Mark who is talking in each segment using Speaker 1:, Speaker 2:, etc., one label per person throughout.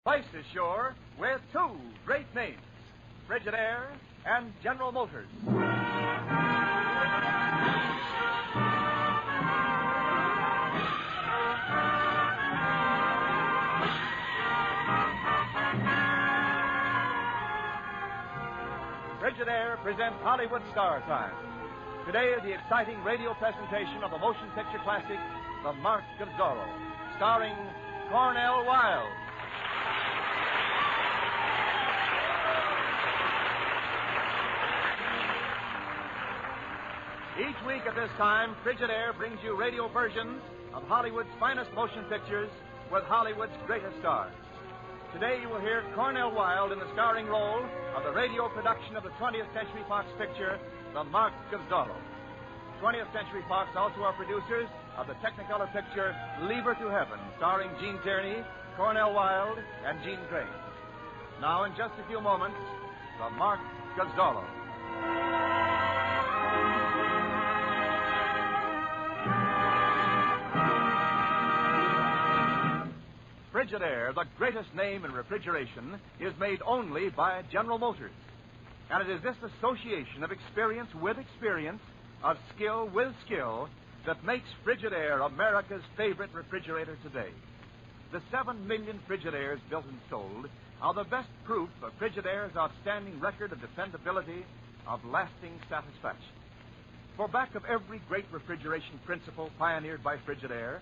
Speaker 1: twice as sure with two great names, Frigidaire and General Motors. Frigidaire presents Hollywood Star Time. Today, the exciting radio presentation of the motion picture classic, The Mark of Zorro, starring Cornell Wilde. Each week at this time, Frigidaire brings you radio versions of Hollywood's finest motion pictures with Hollywood's greatest stars. Today you will hear Cornell Wilde in the starring role of the radio production of the 20th Century Fox picture, The Mark of Zorro. 20th Century Fox also are producers of the Technicolor picture, Leave Her to Heaven, starring Gene Tierney, Cornell Wilde, and Gene Crane. Now, in just a few moments, The Mark of Zorro. Frigidaire, the greatest name in refrigeration, is made only by General Motors. And it is this association of experience with experience, of skill with skill, that makes Frigidaire America's favorite refrigerator today. The 7 million Frigidaires built and sold are the best proof of Frigidaire's outstanding record of dependability, of lasting satisfaction. For back of every great refrigeration principle pioneered by Frigidaire,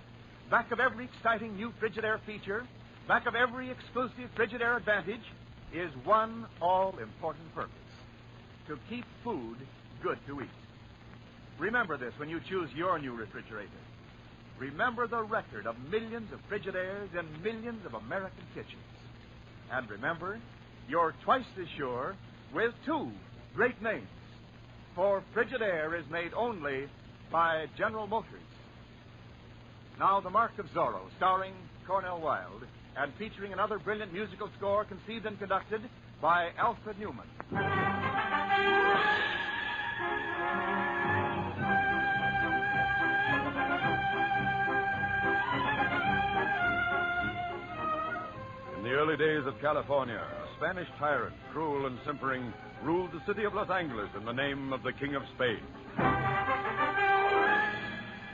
Speaker 1: back of every exciting new Frigidaire feature, back of every exclusive Frigidaire advantage, is one all-important purpose: to keep food good to eat. Remember this when you choose your new refrigerator. Remember the record of millions of Frigidaires in millions of American kitchens. And remember, you're twice as sure with two great names. For Frigidaire is made only by General Motors. Now, The Mark of Zorro, starring Cornell Wilde, and featuring another brilliant musical score conceived and conducted by Alfred Newman.
Speaker 2: In the early days of California, a Spanish tyrant, cruel and simpering, ruled the city of Los Angeles in the name of the King of Spain.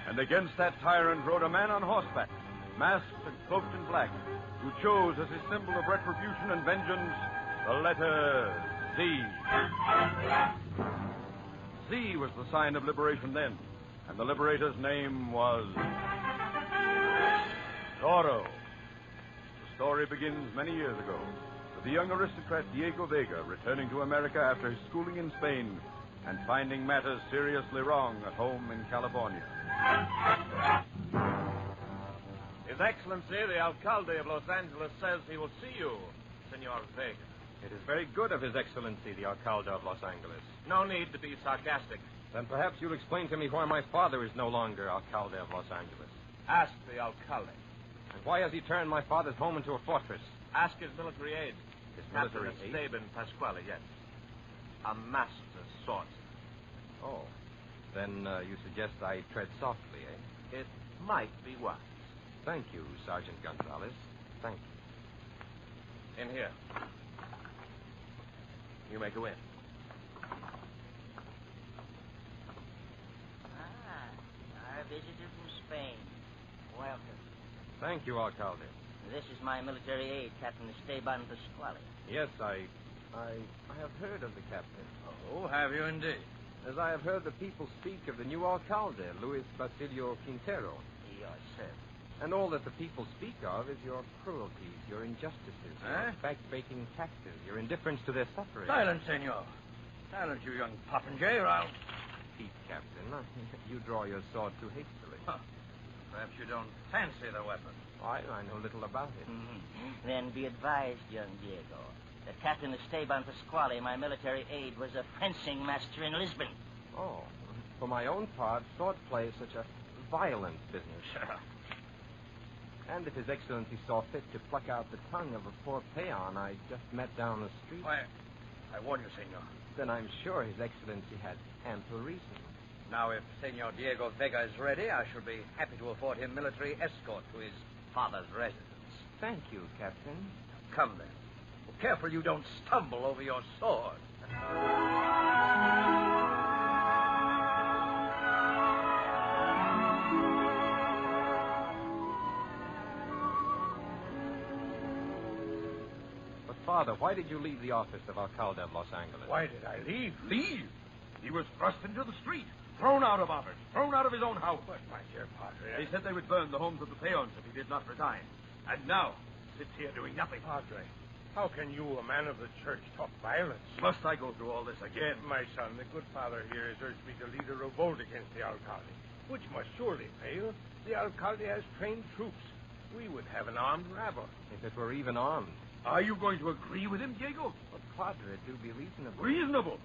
Speaker 2: And against that tyrant rode a man on horseback, masked and cloaked in black, who chose as his symbol of retribution and vengeance the letter Z. Z was the sign of liberation then, and the liberator's name was Zorro. The story begins many years ago, with the young aristocrat Diego Vega returning to America after his schooling in Spain and finding matters seriously wrong at home in California.
Speaker 3: His Excellency, the Alcalde of Los Angeles, says he will see you, Senor Vega.
Speaker 4: It is very good of His Excellency, the Alcalde of Los Angeles.
Speaker 3: No need to be sarcastic.
Speaker 4: Then perhaps you'll explain to me why my father is no longer Alcalde of Los Angeles.
Speaker 3: Ask the Alcalde.
Speaker 4: And why has he turned my father's home into a fortress?
Speaker 3: Ask his military aide.
Speaker 4: His
Speaker 3: Captain
Speaker 4: military aide?
Speaker 3: Esteban Pasquale, yes. A master swordsman.
Speaker 4: Oh. Then you suggest I tread softly, eh?
Speaker 3: It might be wise.
Speaker 4: Thank you, Sergeant Gonzalez. Thank you.
Speaker 3: In here. You may go in.
Speaker 5: Our visitor from Spain. Welcome.
Speaker 4: Thank you, Alcalde.
Speaker 5: This is my military aide, Captain Esteban Pasquale.
Speaker 4: Yes, I have heard of the captain.
Speaker 3: Oh, have you indeed?
Speaker 4: As I have heard the people speak of the new Alcalde, Luis Basilio Quintero.
Speaker 5: Yes, sir.
Speaker 4: And all that the people speak of is your cruelties, your injustices, your back-breaking taxes, your indifference to their suffering.
Speaker 6: Silence, senor. Silence, you young popinjay, or I'll...
Speaker 4: Peace, Captain. You draw your sword too hastily.
Speaker 6: Huh. Perhaps you don't fancy the weapon.
Speaker 4: I know little about it.
Speaker 5: Mm-hmm. Then be advised, young Diego, that Captain Esteban Pasquale, my military aide, was a fencing master in Lisbon.
Speaker 4: Oh, for my own part, swordplay is such a violent business. And if His Excellency saw fit to pluck out the tongue of a poor peon I just met down the street...
Speaker 6: Why, I warn you, senor.
Speaker 4: Then I'm sure His Excellency had ample reason.
Speaker 6: Now, if Senor Diego Vega is ready, I shall be happy to afford him military escort to his father's residence.
Speaker 4: Thank you, Captain.
Speaker 6: Come then. Careful you don't stumble over your sword.
Speaker 4: But, Father, why did you leave the office of Alcalde of Los Angeles?
Speaker 3: Why did I leave?
Speaker 2: Leave? He was thrust into the street, thrown out of office, thrown out of his own house.
Speaker 3: But, my dear Padre...
Speaker 2: They said they would burn the homes of the peons if he did not resign. And now, sits here doing nothing.
Speaker 3: Padre, how can you, a man of the church, talk violence?
Speaker 2: Must I go through all this again?
Speaker 3: My son, the good father here has urged me to lead a revolt against the alcalde, which must surely fail. The alcalde has trained troops. We would have an armed rabble.
Speaker 4: If it were even armed.
Speaker 2: Are you going to agree with him, Diego?
Speaker 4: But, Padre, do be reasonable.
Speaker 2: Reasonable?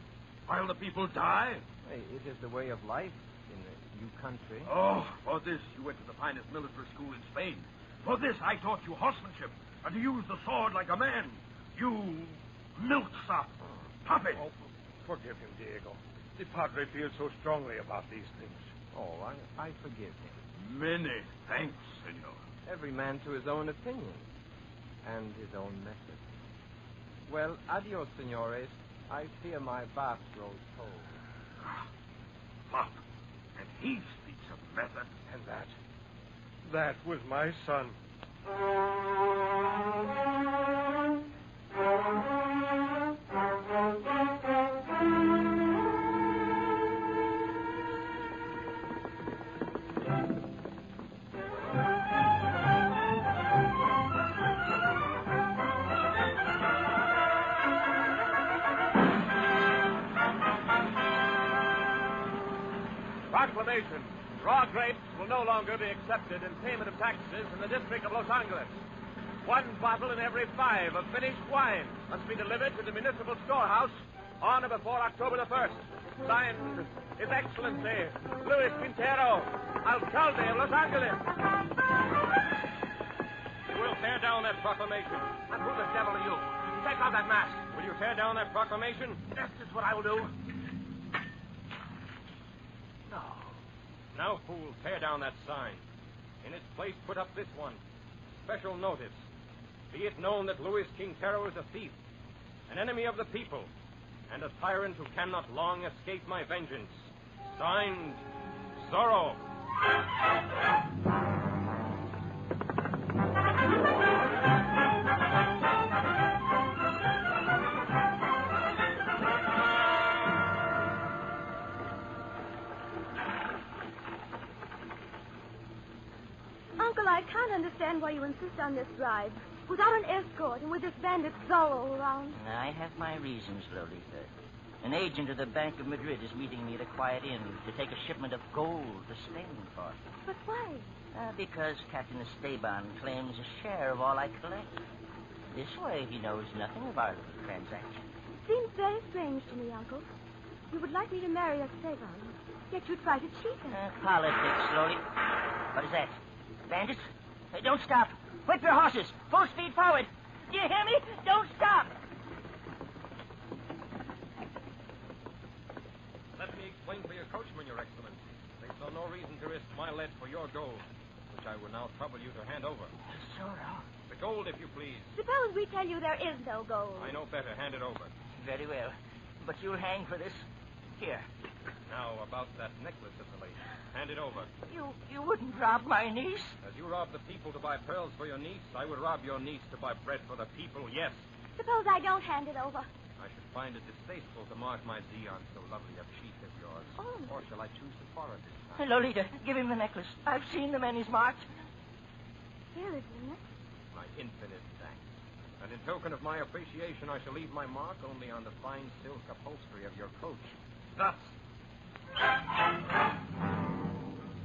Speaker 2: While the people die?
Speaker 4: Hey, it is the way of life in a new country.
Speaker 2: Oh, for this you went to the finest military school in Spain. For this I taught you horsemanship and to use the sword like a man. You milksop. Puppet.
Speaker 3: Oh, forgive him, Diego. The Padre feels so strongly about these things.
Speaker 4: Oh, I forgive him.
Speaker 2: Many thanks, senor.
Speaker 4: Every man to his own opinion and his own method. Well, adios, senores. I fear my bath grows cold.
Speaker 2: Pop. And he speaks of method.
Speaker 3: And that was my son.
Speaker 1: Proclamation. Raw grapes will no longer be accepted in payment of taxes in the District of Los Angeles. 1 bottle in every 5 of finished wine must be delivered to the municipal storehouse on or before October the 1st. Signed, His Excellency, Luis Quintero, Alcalde of Los Angeles.
Speaker 4: You will tear down that proclamation.
Speaker 1: And who the devil are you? Take off that mask.
Speaker 4: Will you tear down that proclamation?
Speaker 1: This is what I will do. No.
Speaker 4: Now, fool, tear down that sign. In its place, put up this one. Special notice. Be it known that Luis Quintero is a thief, an enemy of the people, and a tyrant who cannot long escape my vengeance. Signed, Zorro.
Speaker 7: Uncle, I can't understand why you insist on this ride. Without an escort and with this bandit Zorro around.
Speaker 5: I have my reasons, Lolita. An agent of the Bank of Madrid is meeting me at a quiet inn to take a shipment of gold to Spain for me.
Speaker 7: But why?
Speaker 5: Because Captain Esteban claims a share of all I collect. This way, he knows nothing about the transaction.
Speaker 7: Seems very strange to me, Uncle. You would like me to marry Esteban, yet you try to cheat him.
Speaker 5: Politics, slowly. What is that? Bandits? Hey, don't stop. Whip your horses. Full speed forward. Do you hear me? Don't stop.
Speaker 4: Let me explain for your coachman, Your Excellency. They saw no reason to risk my lead for your gold, which I will now trouble you to hand over.
Speaker 5: Zorro.
Speaker 4: The gold, if you please.
Speaker 7: Suppose we tell you there is no gold.
Speaker 4: I know better. Hand it over.
Speaker 5: Very well. But you'll hang for this. Here.
Speaker 4: Now, about that necklace of the lady. Hand it over.
Speaker 5: You wouldn't rob my niece?
Speaker 4: As you rob the people to buy pearls for your niece, I would rob your niece to buy bread for the people, yes.
Speaker 7: Suppose I don't hand it over.
Speaker 4: I should find it distasteful to mark my Z on so lovely a cheek as yours.
Speaker 7: Oh.
Speaker 4: Or shall I choose to forward this
Speaker 5: Hey,
Speaker 4: time?
Speaker 5: Lolita, give him the necklace. I've seen the men he's marked.
Speaker 7: Here it is.
Speaker 4: My infinite thanks. And in token of my appreciation, I shall leave my mark only on the fine silk upholstery of your coach. Thus.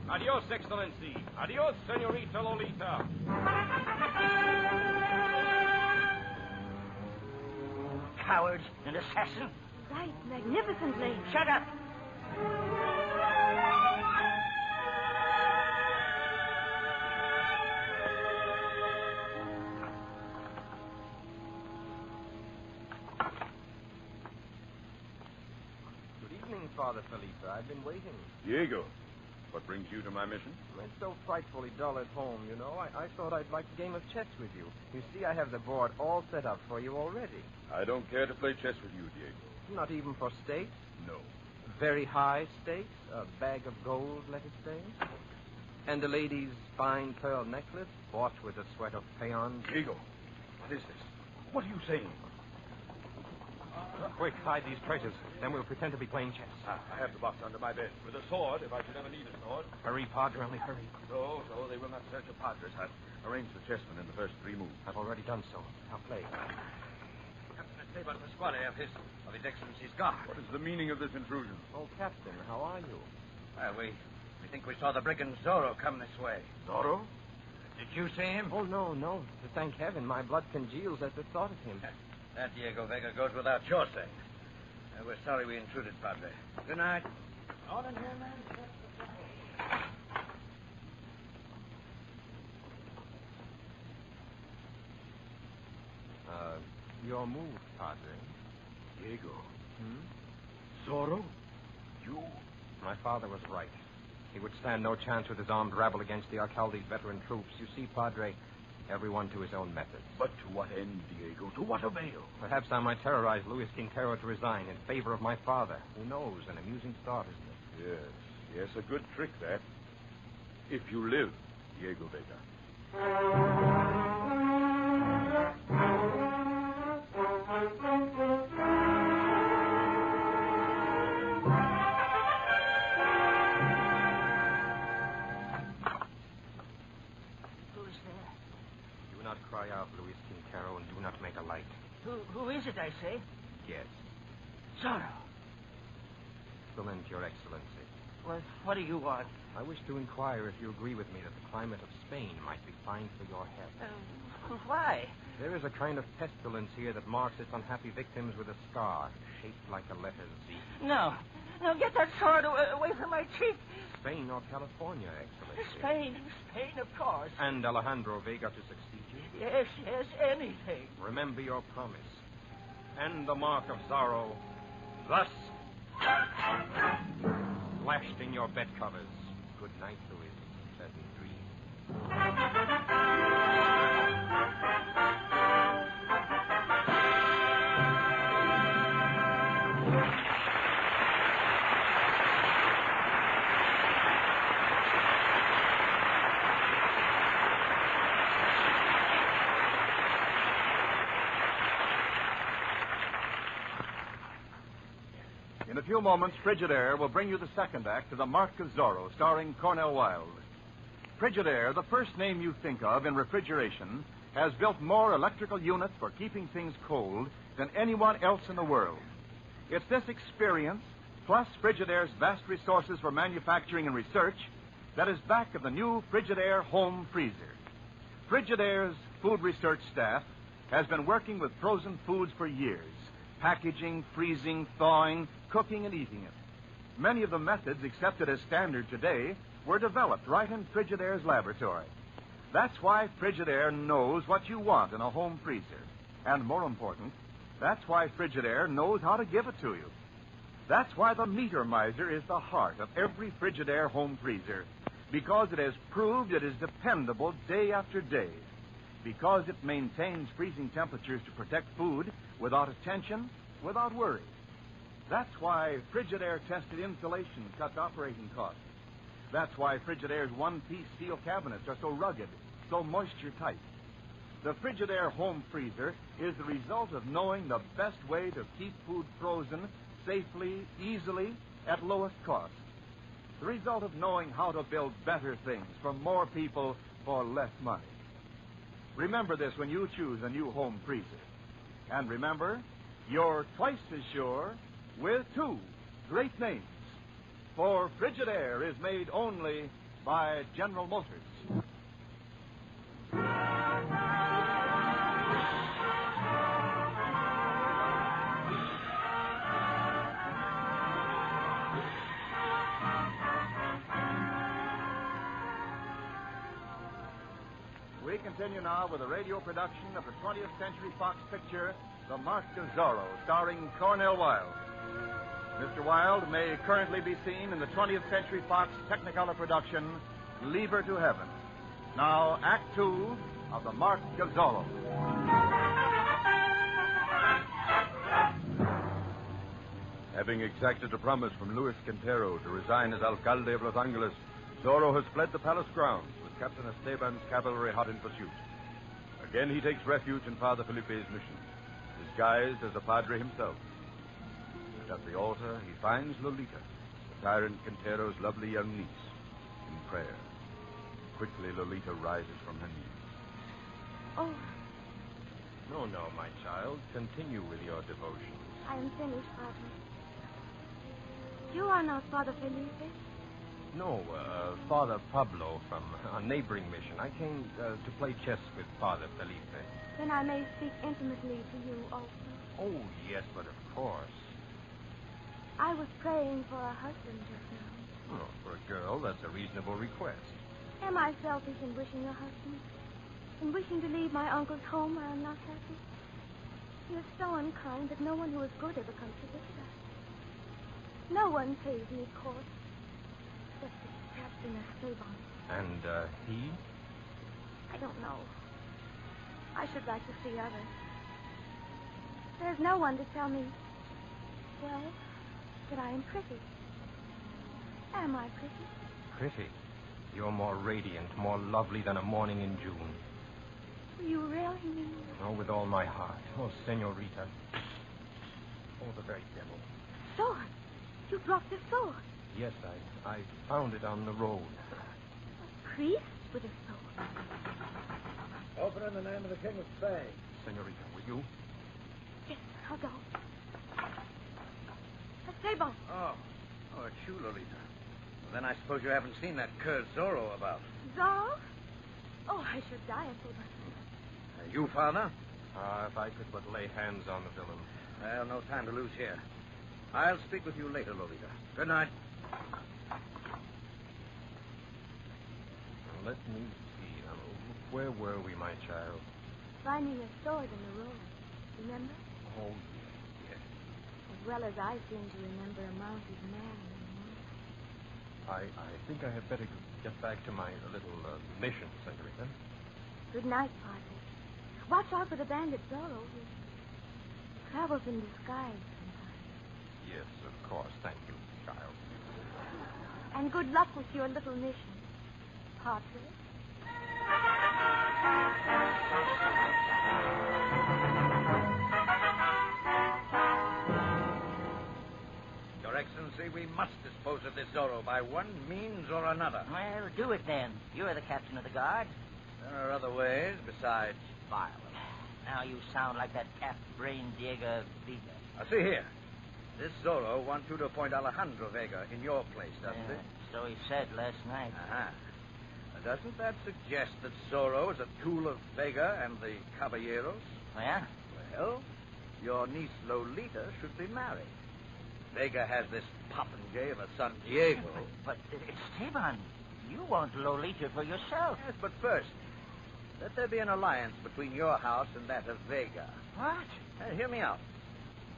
Speaker 4: Adios, Excellency. Adios, Senorita Lolita.
Speaker 5: Coward and assassin.
Speaker 7: Right, magnificently.
Speaker 5: Shut up.
Speaker 4: Good evening, Father Felipe. I've been waiting.
Speaker 2: Diego, What brings you to my mission?
Speaker 4: It's so frightfully dull at home, you know. I thought I'd like a game of chess with you. You see, I have the board all set up for you already.
Speaker 2: I don't care to play chess with you, Diego.
Speaker 4: Not even for stakes?
Speaker 2: No.
Speaker 4: Very high stakes? A bag of gold, let us say? And a lady's fine pearl necklace bought with the sweat of peons?
Speaker 2: Diego, what is this? What are you saying?
Speaker 4: Quick, hide these treasures. Then we'll pretend to be playing chess.
Speaker 2: I have the box under my bed with a sword, if I should ever need a sword.
Speaker 4: Hurry, Padre, only hurry.
Speaker 2: So, they will not search a Padres hut. Arrange for chessmen in the first 3 moves.
Speaker 4: I've already done so. I'll play.
Speaker 6: Captain Esteban Pasquale of His Excellency's Guard.
Speaker 2: What is the meaning of this intrusion?
Speaker 4: Oh, Captain, how are you?
Speaker 6: Well, we think we saw the brigand Zorro come this way.
Speaker 2: Zorro?
Speaker 6: Did you see him?
Speaker 4: Oh, no. To thank heaven, my blood congeals at the thought of him.
Speaker 6: That, Diego Vega, goes without your saying. We're sorry we intruded, Padre. Good night. On in here, man.
Speaker 4: Your move, Padre.
Speaker 2: Diego. Zorro? You?
Speaker 4: My father was right. He would stand no chance with his armed rabble against the alcalde's veteran troops. You see, Padre, everyone to his own methods.
Speaker 2: But to what end, Diego? To what avail?
Speaker 4: Perhaps I might terrorize Luis Quintero to resign in favor of my father. Who knows? An amusing thought, isn't it?
Speaker 2: Yes, a good trick, that. If you live, Diego Vega.
Speaker 5: Who's there?
Speaker 4: Do not cry out, Luis Quintero, and do not make a light.
Speaker 5: Who is it, I say?
Speaker 4: Yes.
Speaker 5: Zorro.
Speaker 4: Excellent, Your Excellency.
Speaker 5: What do you want?
Speaker 4: I wish to inquire if you agree with me that the climate of Spain might be fine for your health.
Speaker 5: Why?
Speaker 4: There is a kind of pestilence here that marks its unhappy victims with a scar shaped like a letter Z.
Speaker 5: No, get that sword away from my cheek.
Speaker 4: Spain or California, Excellency?
Speaker 5: Spain, of course.
Speaker 4: And Alejandro Vega to succeed you?
Speaker 5: Yes, anything.
Speaker 4: Remember your promise. And the mark of Zorro, thus flashed in your bed covers. Good night, Louis. Pleasant dreams.
Speaker 1: In a few moments, Frigidaire will bring you the second act of The Mark of Zorro, starring Cornell Wilde. Frigidaire, the first name you think of in refrigeration, has built more electrical units for keeping things cold than anyone else in the world. It's this experience, plus Frigidaire's vast resources for manufacturing and research, that is back of the new Frigidaire home freezer. Frigidaire's food research staff has been working with frozen foods for years, packaging, freezing, thawing, cooking, and eating it. Many of the methods accepted as standard today were developed right in Frigidaire's laboratory. That's why Frigidaire knows what you want in a home freezer. And more important, that's why Frigidaire knows how to give it to you. That's why the meter miser is the heart of every Frigidaire home freezer, because it has proved it is dependable day after day, because it maintains freezing temperatures to protect food without attention, without worry. That's why Frigidaire tested insulation cuts operating costs. That's why Frigidaire's one-piece steel cabinets are so rugged, so moisture-tight. The Frigidaire home freezer is the result of knowing the best way to keep food frozen safely, easily, at lowest cost. The result of knowing how to build better things for more people for less money. Remember this when you choose a new home freezer. And remember, you're twice as sure with two great names. For Frigidaire is made only by General Motors. We continue now with a radio production of the 20th Century Fox picture, The Mark of Zorro, starring Cornell Wilde. Mr. Wilde may currently be seen in the 20th Century Fox Technicolor production, Lever to Heaven. Now, Act Two of The Mark of Zorro.
Speaker 2: Having exacted a promise from Luis Quintero to resign as alcalde of Los Angeles, Zorro has fled the palace grounds with Captain Esteban's cavalry hot in pursuit. Again, he takes refuge in Father Felipe's mission, disguised as a padre himself. And at the altar, he finds Lolita, the tyrant Quintero's lovely young niece, in prayer. Quickly, Lolita rises from her knees.
Speaker 7: Oh,
Speaker 4: No, my child. Continue with your devotions.
Speaker 7: I am finished, Padre. You are not Father Felipe.
Speaker 4: No, Father Pablo from a neighboring mission. I came to play chess with Father Felipe.
Speaker 7: Then I may speak intimately to you also.
Speaker 4: Oh, yes, but of course.
Speaker 7: I was praying for a husband just now.
Speaker 4: Oh, for a girl, that's a reasonable request.
Speaker 7: Am I selfish in wishing a husband? In wishing to leave my uncle's home where I'm not happy? He is so unkind that no one who is good ever comes to visit us. No one pays me court. Except the Captain Esteban.
Speaker 4: And, he?
Speaker 7: I don't know. I should like to see others. There's no one to tell me, well, that I am pretty. Am I pretty?
Speaker 4: Pretty? You're more radiant, more lovely than a morning in June.
Speaker 7: Do you really mean?
Speaker 4: Oh, with all my heart. Oh, senorita. Oh, the very devil.
Speaker 7: Sword! You brought the sword.
Speaker 4: Yes, I found it on the road.
Speaker 7: A priest with a sword.
Speaker 6: Open in the name of the King of Spain.
Speaker 4: Senorita, will you?
Speaker 7: Yes, I'll go. Esteban.
Speaker 6: Oh, it's you, Lolita. Well, then I suppose you haven't seen that cur Zorro about.
Speaker 7: Zorro? Oh, I should die, Esteban.
Speaker 6: You, Father?
Speaker 4: If I could but lay hands on the villain.
Speaker 6: Well, no time to lose here. I'll speak with you later, Lolita. Good night.
Speaker 4: Let me see. Where were we, my child?
Speaker 7: Finding a sword in the road. Remember?
Speaker 4: Oh, yes.
Speaker 7: As well as I seem to remember a mounted man in the morning.
Speaker 4: I think I had better get back to my little mission, senorita.
Speaker 7: Good night, Padre. Watch out for the bandit Zorro. He travels in disguise sometimes.
Speaker 4: Yes, of course. Thank you, child.
Speaker 7: And good luck with your little mission, Padre.
Speaker 6: Your Excellency, we must dispose of this Zorro by one means or another.
Speaker 5: Well, do it then. You're the captain of the guard.
Speaker 6: There are other ways besides violence.
Speaker 5: Now you sound like that half-brained Diego Vega.
Speaker 6: Now, see here. This Zorro wants you to appoint Alejandro Vega in your place, doesn't it?
Speaker 5: So he said last night.
Speaker 6: Uh-huh. Now, doesn't that suggest that Zorro is a tool of Vega and the Caballeros?
Speaker 5: Oh, yeah?
Speaker 6: Well, your niece Lolita should be married. Vega has this popinjay of a son, Diego.
Speaker 5: But Esteban, you want Lolita for yourself.
Speaker 6: Yes, but first, let there be an alliance between your house and that of Vega.
Speaker 5: What?
Speaker 6: Hear me out.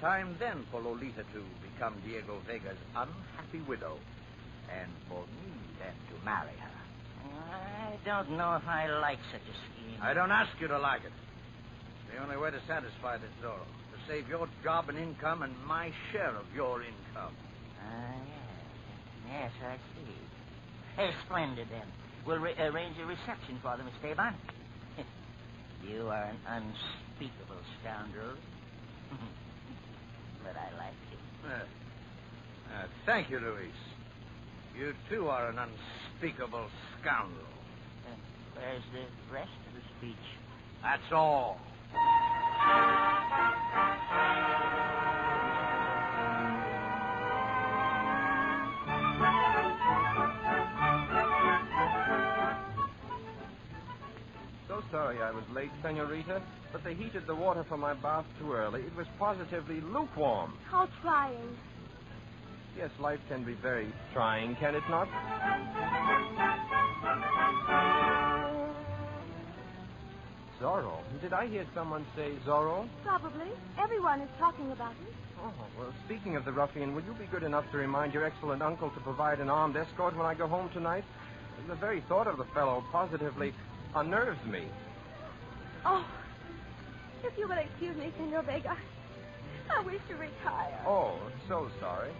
Speaker 6: Time then for Lolita to become Diego Vega's unhappy widow, and for me then to marry her.
Speaker 5: I don't know if I like such a scheme.
Speaker 6: I don't ask you to like it. It's the only way to satisfy this Zorro, to save your job and income and my share of your income.
Speaker 5: Yes, I see. Splendid, then. We'll arrange a reception for them, Esteban. You are an unspeakable scoundrel. But I like you.
Speaker 6: Thank you, Luis. You, too, are an unspeakable scoundrel.
Speaker 5: Where's the rest of the speech?
Speaker 6: That's all.
Speaker 4: So sorry I was late, senorita, but they heated the water for my bath too early. It was positively lukewarm.
Speaker 7: How trying.
Speaker 4: Yes, life can be very trying, can it not? Zorro. Did I hear someone say Zorro?
Speaker 7: Probably. Everyone is talking about it.
Speaker 4: Oh, well, speaking of the ruffian, will you be good enough to remind your excellent uncle to provide an armed escort when I go home tonight? The very thought of the fellow positively unnerves me.
Speaker 7: Oh, if you will excuse me, Senor Vega, I wish to retire.
Speaker 4: Oh, so sorry.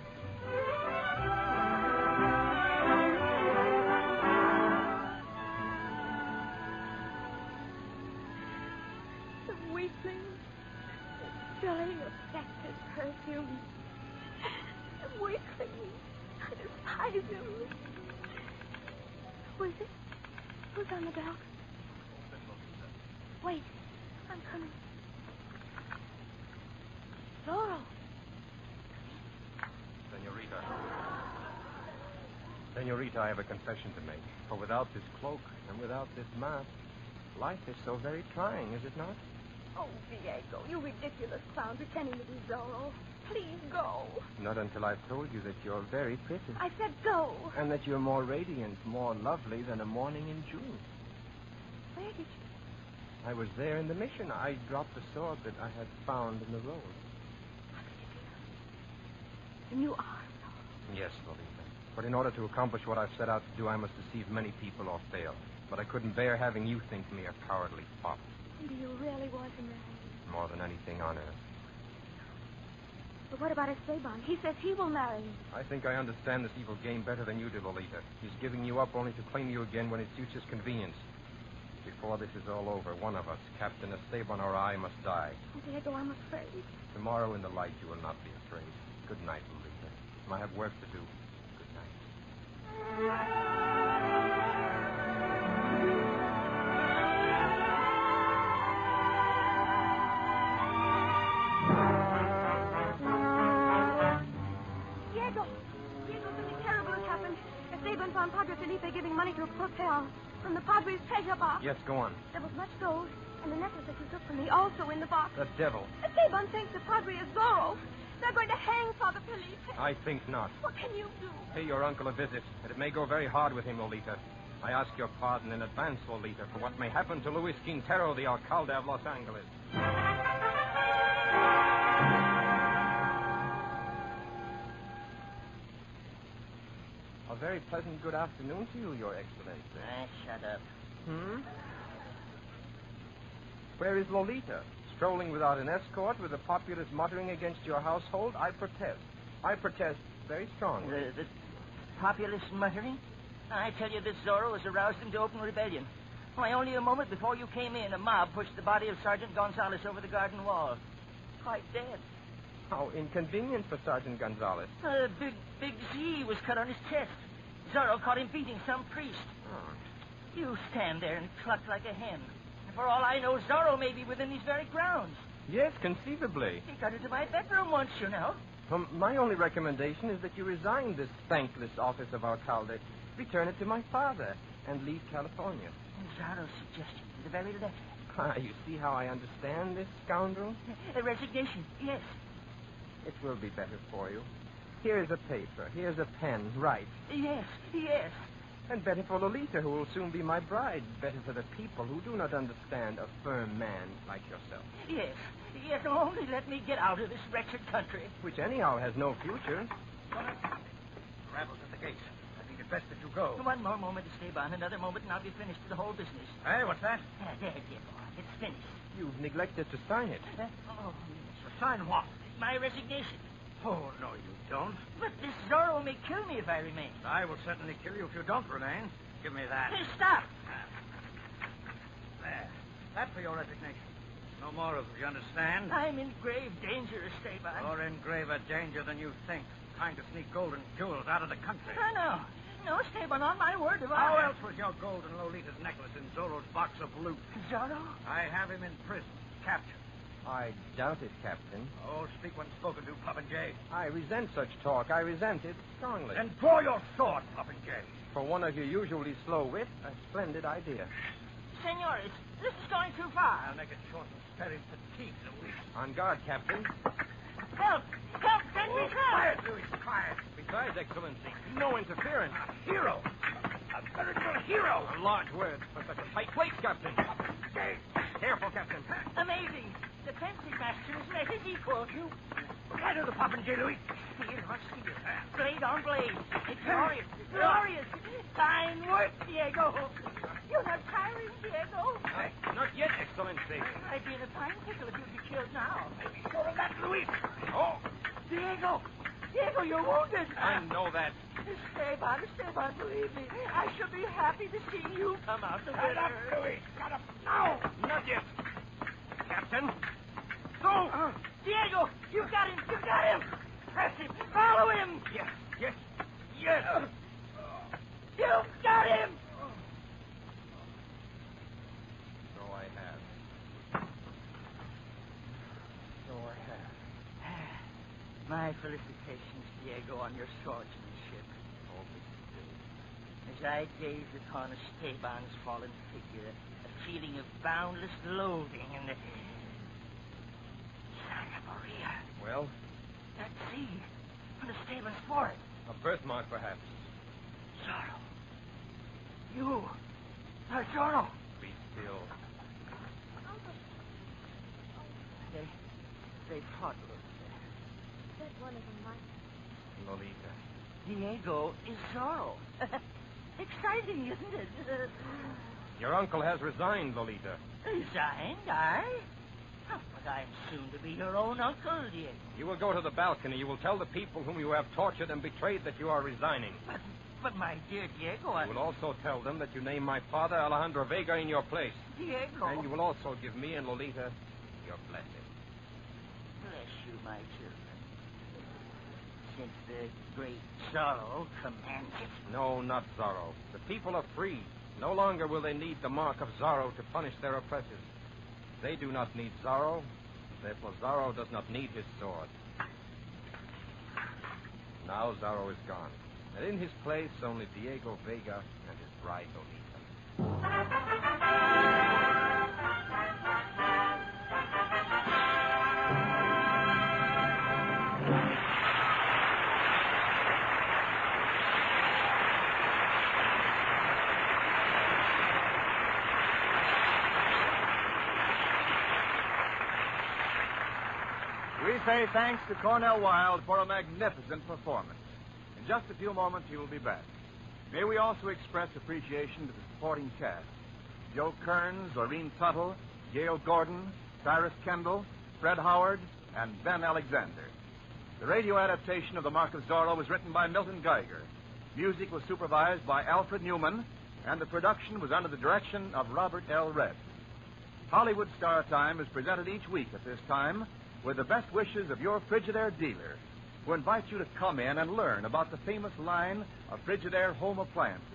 Speaker 7: The weakling, the silly, affected perfume. The weakling, I despise him. Who is it? Who's on the bell? Wait, I'm coming. Zorro.
Speaker 4: Senorita, I have a confession to make. For without this cloak and without this mask, life is so very trying, is it not?
Speaker 7: Oh, Diego, you ridiculous clown pretending to be Zorro. Please go.
Speaker 4: Not until I've told you that you're very pretty.
Speaker 7: I said go.
Speaker 4: And that you're more radiant, more lovely than a morning in June.
Speaker 7: Where did you...
Speaker 4: I was there in the mission. I dropped the sword that I had found in the road.
Speaker 7: And you are Zorro.
Speaker 4: Yes, Lolita. But in order to accomplish what I've set out to do, I must deceive many people or fail. But I couldn't bear having you think me a cowardly fop.
Speaker 7: Do you really want to marry me?
Speaker 4: More than anything on earth.
Speaker 7: But what about Esteban? He says he will marry me.
Speaker 4: I think I understand this evil game better than you do, Lolita. He's giving you up only to claim you again when it suits his convenience. Before this is all over, one of us, Captain Esteban or I, must die.
Speaker 7: Oh, Diego, I'm afraid.
Speaker 4: Tomorrow in the light you will not be afraid. Good night, Lolita. I have work to do. Good night.
Speaker 7: Diego, something terrible has happened. Esteban found Padre Felipe giving money to a poor peon from the Padre's treasure box.
Speaker 4: Yes, go on.
Speaker 7: There was much gold, and the necklace that you took from me also in the box.
Speaker 4: The devil.
Speaker 7: Esteban thinks the Padre is Zorro. They're going to hang Father Felipe.
Speaker 4: I think not.
Speaker 7: What can you do?
Speaker 4: Pay your uncle a visit, and it may go very hard with him, Lolita. I ask your pardon in advance, Lolita, for what may happen to Luis Quintero, the alcalde of Los Angeles. A very pleasant good afternoon to you, Your Excellency.
Speaker 5: Shut up.
Speaker 4: Where is Lolita? Strolling without an escort, with the populace muttering against your household? I protest. I protest very strongly.
Speaker 5: The populace muttering? I tell you, this Zorro has aroused him to open rebellion. Why, only a moment before you came in, a mob pushed the body of Sergeant Gonzalez over the garden wall. Quite dead.
Speaker 4: How inconvenient for Sergeant Gonzalez.
Speaker 5: Big Z was cut on his chest. Zorro caught him beating some priest.
Speaker 4: Oh.
Speaker 5: You stand there and cluck like a hen. And for all I know, Zorro may be within these very grounds.
Speaker 4: Yes, conceivably.
Speaker 5: He got into my bedroom once, you know.
Speaker 4: My only recommendation is that you resign this thankless office of alcalde, return it to my father, and leave California.
Speaker 5: And Zorro's suggestion, the very letter.
Speaker 4: Ah, you see how I understand this scoundrel?
Speaker 5: A resignation, yes.
Speaker 4: It will be better for you. Here is a paper. Here's a pen. Write.
Speaker 5: Yes.
Speaker 4: And better for Lolita, who will soon be my bride. Better for the people who do not understand a firm man like yourself.
Speaker 5: Yes, only let me get out of this wretched country.
Speaker 4: Which anyhow has no future.
Speaker 6: Rebels at the gates. I think it's best that you go.
Speaker 5: One more moment, Esteban. Another moment, and I'll be finished with the whole business.
Speaker 6: Hey, what's that?
Speaker 5: There, boy. It's finished.
Speaker 4: You've neglected to sign it.
Speaker 5: Oh,
Speaker 6: Sign what?
Speaker 5: my resignation.
Speaker 6: Oh, no, you don't.
Speaker 5: But this Zorro may kill me if I remain.
Speaker 6: I will certainly kill you if you don't remain. Give me that.
Speaker 5: Hey, stop.
Speaker 6: There. That for your resignation. No more of it, you understand?
Speaker 5: I'm in grave danger, Esteban.
Speaker 6: You're in graver danger than you think. Trying to sneak gold and jewels out of the country.
Speaker 5: No, Esteban, on my word of
Speaker 6: How
Speaker 5: honor.
Speaker 6: else was your gold and Lolita's necklace in Zorro's box of loot?
Speaker 5: Zorro?
Speaker 6: I have him in prison, captured.
Speaker 4: I doubt it, Captain.
Speaker 6: Oh, speak when spoken to, Popinjay.
Speaker 4: I resent such talk. I resent it strongly.
Speaker 6: Then draw your sword, Popinjay.
Speaker 4: For one of your usually slow wit, a splendid idea.
Speaker 5: Senores, this is going too far.
Speaker 6: I'll make it short and spare him fatigue, Louis.
Speaker 4: On guard, Captain.
Speaker 5: Help! Send me help!
Speaker 6: Quiet, Louis, quiet.
Speaker 4: Besides, Excellency, no interference.
Speaker 6: A hero. A veritable hero.
Speaker 4: A large word for such a tight place, Captain.
Speaker 6: Popinjay,
Speaker 3: Careful, Captain.
Speaker 5: Amazing. The fencing master has met his equal.
Speaker 3: You right of the popinjay, Louis.
Speaker 5: Steel on steel. Blade on blade. It's glorious. Glorious. Fine work, Diego. You're not tiring, Diego.
Speaker 4: Not yet, Excellency.
Speaker 5: I'd be in a fine pickle if you'd be killed now.
Speaker 3: Sure of that, Louis.
Speaker 4: Oh,
Speaker 5: Diego! Diego, you're wounded.
Speaker 4: I know that.
Speaker 5: Esteban, believe me. I shall be happy to see you come out the
Speaker 3: Stand up,
Speaker 5: winner.
Speaker 3: Louis. Got up now.
Speaker 4: Not yet. Captain.
Speaker 5: Go! Diego, you got him. Press him. Follow him.
Speaker 3: Yes.
Speaker 5: You've got him.
Speaker 4: So I have.
Speaker 5: My felicitations, Diego, on your swordsmanship.
Speaker 4: Oh, Mr.
Speaker 5: As I gaze upon Esteban's fallen figure, a feeling of boundless loathing and Santa Maria.
Speaker 4: Well,
Speaker 5: That sea on Esteban's forehead.
Speaker 4: a birthmark, perhaps.
Speaker 5: Zorro. You are Zorro.
Speaker 4: Be still.
Speaker 5: They fought, Luther.
Speaker 7: That one of them might.
Speaker 4: Lolita.
Speaker 5: Diego is Zorro. Exciting, isn't it?
Speaker 4: Your uncle has resigned, Lolita.
Speaker 5: Resigned, I? Oh, but I'm soon to be your own uncle, Diego.
Speaker 4: You will go to the balcony. You will tell the people whom you have tortured and betrayed that you are resigning.
Speaker 5: But my dear Diego, I...
Speaker 4: You will also tell them that you name my father, Alejandro Vega, in your place.
Speaker 5: Diego...
Speaker 4: And you will also give me and Lolita your blessing.
Speaker 5: Bless you, my children. Since the great Zorro commands it.
Speaker 4: No, not Zorro. The people are free. No longer will they need the mark of Zorro to punish their oppressors. They do not need Zorro. Therefore, Zorro does not need his sword. Now Zorro is gone. And in his place, only Diego Vega and his bride Lolita.
Speaker 1: We say thanks to Cornell Wilde for a magnificent performance. In just a few moments, he will be back. May we also express appreciation to the supporting cast. Joe Kearns, Lorene Tuttle, Gail Gordon, Cyrus Kendall, Fred Howard, and Ben Alexander. The radio adaptation of The Mark of Zorro was written by Milton Geiger. Music was supervised by Alfred Newman, and the production was under the direction of Robert L. Redd. Hollywood Star Time is presented each week at this time with the best wishes of your Frigidaire dealer, who invites you to come in and learn about the famous line of Frigidaire home appliances.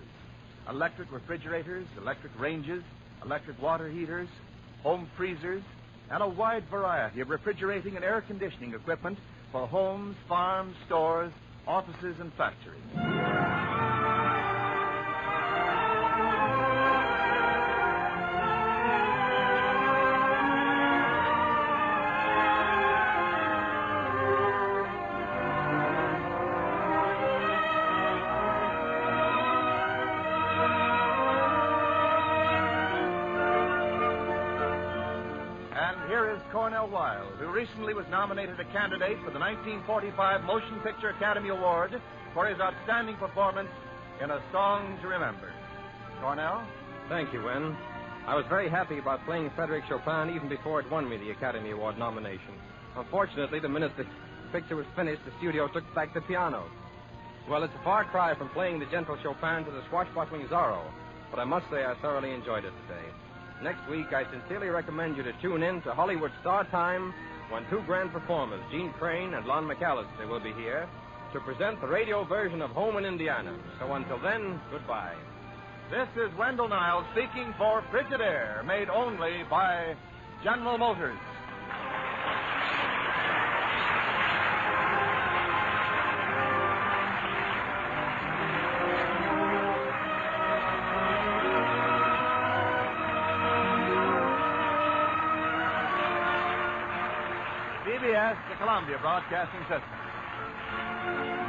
Speaker 1: Electric refrigerators, electric ranges, electric water heaters, home freezers, and a wide variety of refrigerating and air conditioning equipment for homes, farms, stores, offices, and factories. Cornell Wilde, who recently was nominated a candidate for the 1945 Motion Picture Academy Award for his outstanding performance in A Song to Remember. Cornell?
Speaker 4: Thank you, Wen. I was very happy about playing Frédéric Chopin even before it won me the Academy Award nomination. Unfortunately, the minute the picture was finished, the studio took back the piano. Well, it's a far cry from playing the gentle Chopin to the swashbuckling Zorro, but I must say I thoroughly enjoyed it today. Next week, I sincerely recommend you to tune in to Hollywood Star Time when two grand performers, Gene Crane and Lon McAllister, will be here to present the radio version of Home in Indiana. So until then, goodbye.
Speaker 1: This is Wendell Niles speaking for Frigidaire, made only by General Motors. CBS, the Columbia Broadcasting System.